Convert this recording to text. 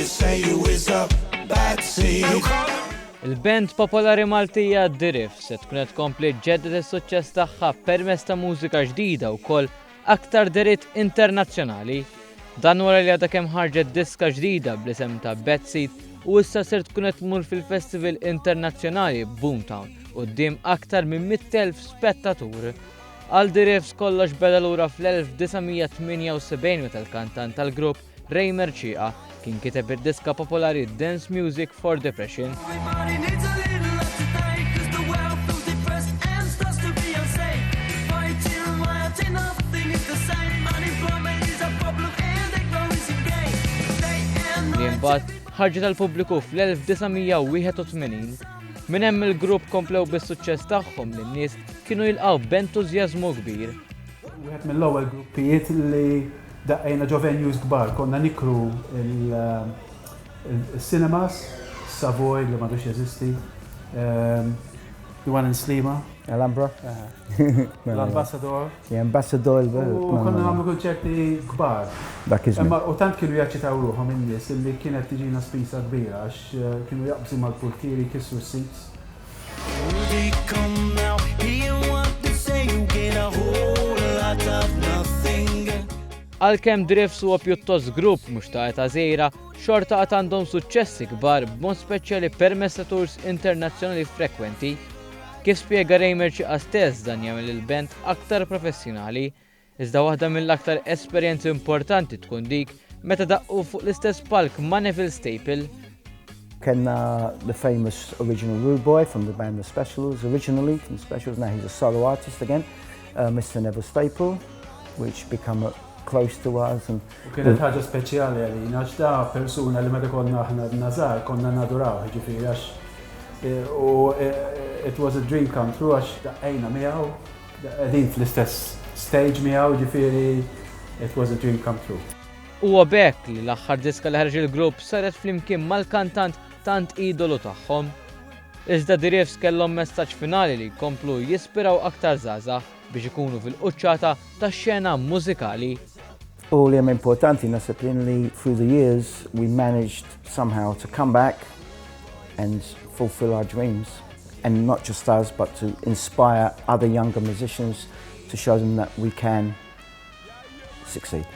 say you is a bad seed. Il-band popolari Maltija The Riffs se tkun qed tkompli ġeddet is-suċċess tagħha permezz ta' mużika ġdida wkoll aktar deritt internazzjonali. Dan wara li għadha kemm ħarġet diska ġdida bl-isem ta' Bad Seed u issa ser tkun qed tmur fil-Festival Internazzjonali Boomtown quddiem aktar minn 100,000 spettatur. Għal The Riffs kollox beda lura fl-1978 meta l-kantant tal-grupp Rejmer Ċieqa kien kiteb id-diska popolari Dance Music for Depression. Li mbagħad ħarġet tal-pubbliku fl-1981. Minn hemm il-grupp komplew bis-suċċess tagħhom li n-nies kienu jilqgħu b'entużjażmu kbir. Wieħed mill-ewwel gruppijiet li daqqejna ġo venues kbar, konna nikru il-cinemas, Savoy li m'għadux jeżisti, the one in Slima, Alhambra? l-Ambassador. Ambassador U konna nagħmlu konċerti kbar. Dak iż-żmien. Imma u tant kienu jaċċitaw ruħhom in-nies illi kienet tiġina spisa kbira għax kienu jaqbżu mal-pultieri kissu s-sits. They come now, hear what they say, you get a whole lot of nothing. Għalkemm The Riffs huwa pjuttost grupp mhux ta' eta żgħira, xorta qatt għandhom suċċessi kbar b'mod speċjali permezz ta' tours internazzjonali frekwenti. Kif spjega Rejmer Ċieqa stess dan jagħmel il-band aktar professjonali, iżda waħda mill-aktar esperjenzi importanti tkun dik meta daqqu fuq l-istess palk ma' Neville Staple. Kenna the famous original Rude Boy from the band The Specials, originally from The Specials. Now he's a solo artist again, Mr. Neville Staple, which become close to us. U kienet ħaġa speċjali għalina, għax da persuna li meta konna aħna nazar, konna naduraw, ġifieri għax u it was a dream come true għax daqqejna miegħu, qegħdin fl-istess stage miegħu, ġifieri it was a dream come true. Huwa bekk li l-aħħar diska li ħarġ il-grupp saret flimkien mal-kantant tant idolu tagħhom. Iżda The Riffs kellhom messaġġ finali li jkomplu jispiraw aktar żgħażagħ biex ikunu fil-quċċata tax-xena mużikali. U li hemm importanti naħseb li through the years we managed somehow to come back and fulfill our dreams, and not just us but to inspire other younger musicians to show them that we can succeed.